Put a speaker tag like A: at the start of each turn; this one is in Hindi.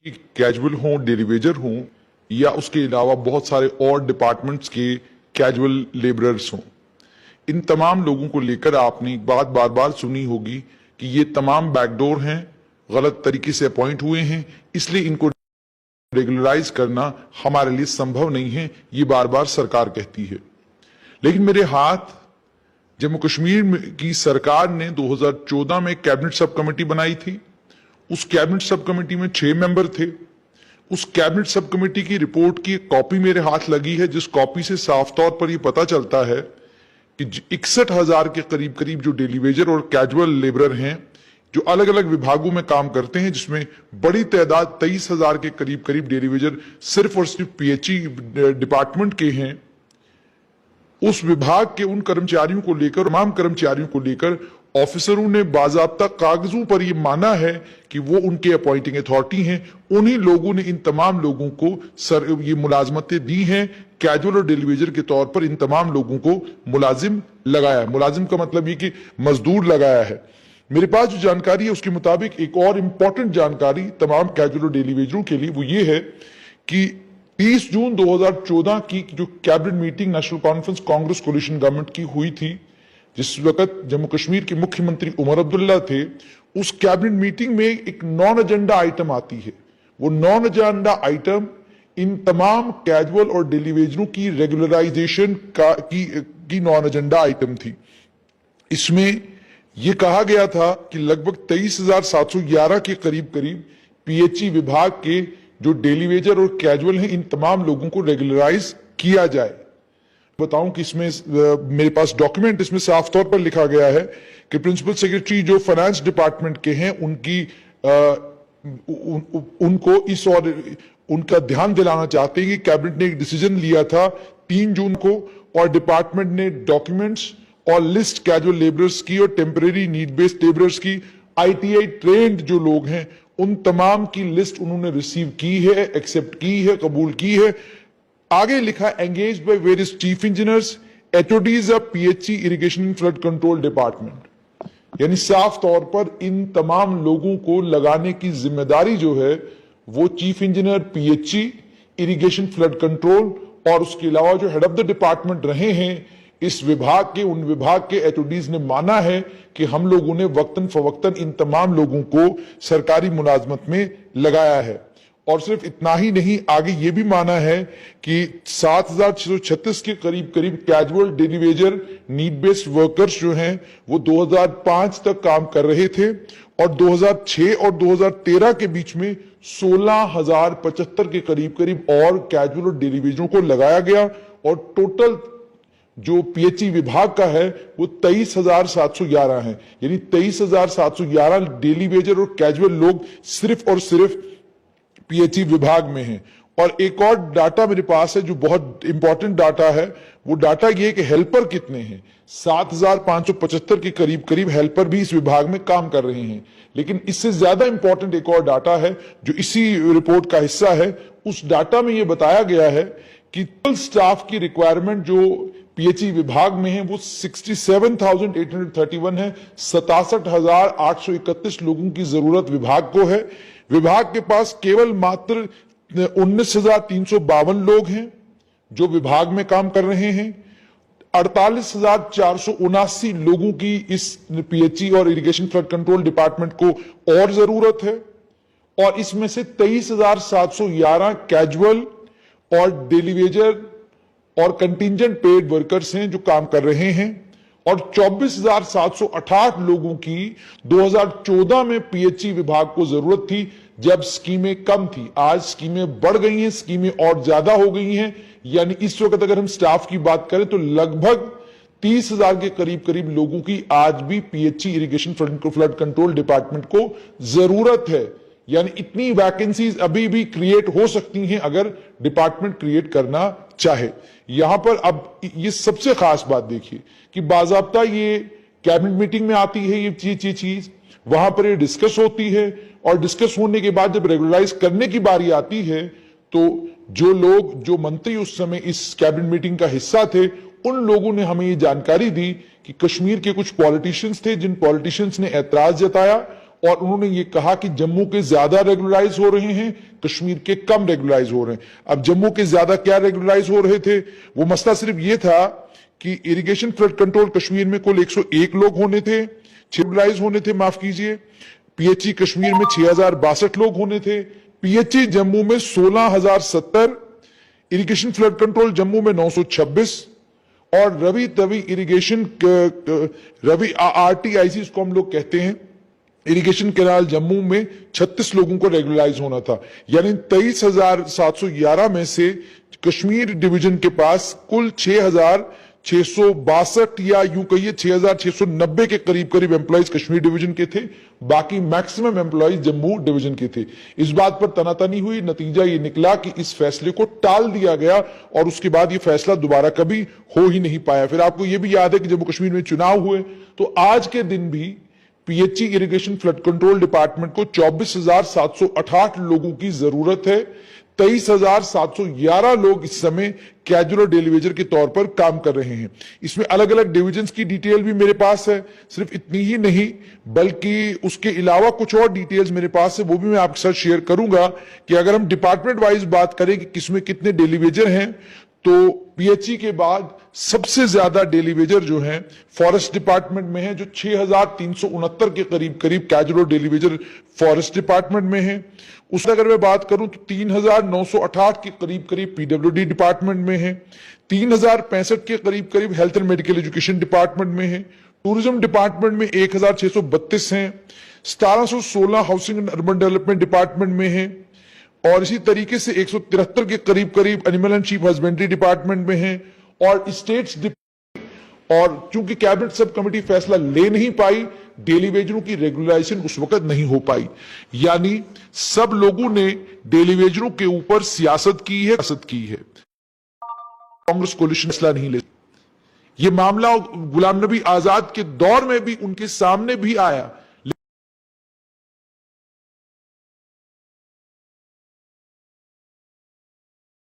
A: कि कैजुअल हों, डेली वेजर हों या उसके अलावा बहुत सारे और डिपार्टमेंट्स के कैजुअल लेबरर्स हों, इन तमाम लोगों को लेकर आपने एक बात बार बार सुनी होगी कि ये तमाम बैकडोर हैं, गलत तरीके से अपॉइंट हुए हैं, इसलिए इनको रेगुलराइज करना हमारे लिए संभव नहीं है, ये बार बार सरकार कहती है। लेकिन मेरे हाथ जम्मू कश्मीर की सरकार ने 2014 में कैबिनेट सब कमेटी बनाई थी। उस कैबिनेट सब कमेटी में 6 मेंबर थे। उस कैबिनेट सब कमेटी की रिपोर्ट की एक कॉपी मेरे हाथ लगी है, जिस कॉपी से साफ तौर पर यह पता चलता है कि 61,000 के करीब करीब जो डेली वेजर और कैजुअल लेबरर हैं, जो अलग अलग विभागों में काम करते हैं, जिसमें बड़ी तादाद 23,000 के करीब करीब डेली वेजर सिर्फ और सिर्फ पीएचई डिपार्टमेंट के हैं। उस विभाग के उन कर्मचारियों को लेकर, तमाम कर्मचारियों को लेकर ऑफिसरों ने बाजाब्ता कागजों पर यह माना है कि वो उनके अपॉइंटिंग अथॉरिटी हैं। उन्हीं लोगों ने इन तमाम लोगों को ये मुलाजमतें दी हैं, कैजुअल और डेली वेजर के तौर पर इन तमाम लोगों को मुलाजिम लगाया। मुलाजिम का मतलब ये कि मजदूर लगाया है। मेरे पास जो जानकारी है उसके मुताबिक एक और इंपॉर्टेंट जानकारी तमाम कैजुअल और डेली वेजरों के लिए वो ये है कि 30 जून 2014 की जो cabinet meeting national conference Congress coalition government की हुई थी, जिस वक्त जम्मू कश्मीर के मुख्यमंत्री उमर अब्दुल्ला थे, उस कैबिनेट मीटिंग में एक नॉन एजेंडा आइटम आती है। वो नॉन एजेंडा आइटम इन तमाम कैजुअल और डेली वेजरों की रेगुलराइजेशन की नॉन एजेंडा आइटम थी। इसमें यह कहा गया था कि लगभग 23,711 के करीब करीब पीएचई विभाग के जो डेली वेजर और कैजुअल हैं, इन तमाम लोगों को रेगुलराइज किया जाए। बताऊं कि इसमें मेरे पास डॉक्यूमेंट इसमें साफ तौर पर लिखा गया है कि प्रिंसिपल सेक्रेटरी जो फाइनेंस डिपार्टमेंट के हैं, उनको इस और उनका ध्यान दिलाना चाहते हैं कि कैबिनेट ने एक डिसीजन लिया था 3 जून को, और डिपार्टमेंट ने डॉक्यूमेंट्स और लिस्ट कैजुअल लेबरर्स की और टेम्परेरी नीड बेस्ड लेबरर्स की, आईटीआई ट्रेंड जो लोग हैं, उन तमाम की लिस्ट उन्होंने रिसीव की है, एक्सेप्ट की है, कबूल की है। आगे लिखा engage by various chief engineers, HODs of PHE irrigation and flood control department. यानी साफ तौर पर इन तमाम लोगों को लगाने की जिम्मेदारी जो है वो chief engineer PHE, irrigation flood control और उसके अलावा जो हेड ऑफ द डिपार्टमेंट रहे हैं इस विभाग के, उन विभाग के एचओडीज ने माना है कि हम लोगों ने वक्तन फवक्तन इन तमाम लोगों को सरकारी मुलाजमत में लगाया है। और सिर्फ इतना ही नहीं, आगे ये भी माना है कि 7,636 के करीब करीब casual daily Vaser need based workers जो हैं वो 2005 तक काम कर रहे थे, और 2006 और 2013 के बीच में 16,075 के करीब करीब और कैजुअल और डेली वेजरों को लगाया गया, और टोटल जो पीएचई विभाग का है वो 23,711 है। यानी 23,711 डेली वेजर और कैजुअल लोग सिर्फ और सिर्फ पीएचई विभाग में हैं। और एक और डाटा मेरे पास है जो बहुत इंपॉर्टेंट डाटा है। वो डाटा ये है कि हेल्पर कितने हैं। 7,575 के करीब करीब हेल्पर भी इस विभाग में काम कर रहे हैं। लेकिन इससे ज्यादा इंपॉर्टेंट एक और डाटा है जो इसी रिपोर्ट का हिस्सा है। उस डाटा में यह बताया गया है कि कुल स्टाफ की रिक्वायरमेंट जो पीएचई विभाग में है वो 67,831 है। 67,831 लोगों की जरूरत विभाग को है। विभाग के पास केवल मात्र 19,352 लोग हैं जो विभाग में काम कर रहे हैं। 48,479 लोगों की इस पीएचई और इरिगेशन फ्लड कंट्रोल डिपार्टमेंट को और जरूरत है, और इसमें से 23,711 कैजुअल और डेली वेजर और कंटिंजेंट पेड वर्कर्स हैं जो काम कर रहे हैं, और 24,768 लोगों की 2014 में पीएचई विभाग को जरूरत थी जब स्कीमें कम थी। आज स्कीमें बढ़ गई हैं, स्कीमें और ज्यादा हो गई हैं। यानी इस वक्त अगर हम स्टाफ की बात करें तो लगभग 30,000 के करीब करीब लोगों की आज भी PHE irrigation flood control department को जरूरत है। यानी इतनी वैकेंसीज अभी भी क्रिएट हो सकती हैं अगर डिपार्टमेंट क्रिएट करना चाहे। यहां पर अब ये सबसे खास बात देखिए कि बाजाब्ता ये कैबिनेट मीटिंग में आती है ये चीज, वहां पर ये डिस्कस होती है, और डिस्कस होने के बाद जब रेगुलराइज करने की बारी आती है तो जो मंत्री उस समय इस कैबिनेट मीटिंग का हिस्सा थे, उन लोगों ने हमें ये जानकारी दी कि कश्मीर के कुछ पॉलिटिशियंस थे जिन पॉलिटिशियंस ने ऐतराज जताया और उन्होंने ये कहा कि जम्मू के ज्यादा रेगुलराइज हो रहे हैं, कश्मीर के कम रेगुलराइज हो रहे हैं। अब जम्मू के ज्यादा क्या रेगुलराइज हो रहे थे, वो मसला सिर्फ ये था कि इरिगेशन फ्लड कंट्रोल कश्मीर में कुल 101 लोग होने थे, रेगुलराइज होने थे, माफ कीजिए। पीएचई कश्मीर में 6062 लोग होने थे, पीएचई जम्मू में 16070, इरिगेशन फ्लड कंट्रोल जम्मू में 926 और रवि तवी इरिगेशन रवि आरटीआईसी इसको हम लोग कहते हैं, इरिगेशन कैनाल जम्मू में 36 लोगों को रेगुलराइज होना था। यानी 23,711 में से कश्मीर डिवीजन के पास कुल 6,662 या यूं कहिए 6,690 के करीब करीब एम्प्लॉइज कश्मीर डिवीजन के थे, बाकी मैक्सिमम एम्प्लॉइज जम्मू डिवीजन के थे। इस बात पर तनातनी हुई, नतीजा ये निकला कि इस फैसले को टाल दिया गया और उसके बाद ये फैसला दोबारा कभी हो ही नहीं पाया। फिर आपको ये भी याद है कि जम्मू कश्मीर में चुनाव हुए तो आज के दिन भी PHE irrigation flood control department को 24,708 लोगों की जरूरत है। 23,711 लोग इस समय कैजुअल डेलीवेजर के तौर पर काम कर रहे हैं। इसमें अलग अलग डिविजन्स की डिटेल भी मेरे पास है। सिर्फ इतनी ही नहीं बल्कि उसके अलावा कुछ और डिटेल्स मेरे पास है, वो भी मैं आपके साथ शेयर करूंगा कि अगर हम डिपार्टमेंट वाइज बात करें कि किसमें कितने डेलीवेजर हैं, तो पीएचई के बाद सबसे ज्यादा डेलीवेजर जो हैं फॉरेस्ट डिपार्टमेंट में है, जो 6,369 के करीब करीब कैजुअल डेलीवेजर फॉरेस्ट डिपार्टमेंट में है। उसमें अगर मैं बात करूं तो 3,908 के करीब करीब पीडब्ल्यूडी डिपार्टमेंट में है, 3,065 के करीब करीब health and medical education department में है, टूरिज्म डिपार्टमेंट में 1,632 हैं, 1,716 housing and urban development department में है और इसी तरीके से 173 के करीब करीब animal and sheep husbandry department में है और स्टेट्स। और चूंकि कैबिनेट सब कमेटी फैसला ले नहीं पाई, डेलीवेजरों की रेगुलराइजेशन उस वक्त नहीं हो पाई। यानी सब लोगों ने डेलीवेजरों के ऊपर सियासत की है। कांग्रेस कोलिशन फैसला नहीं ले। यह मामला गुलाम नबी आजाद के दौर में भी उनके सामने भी आया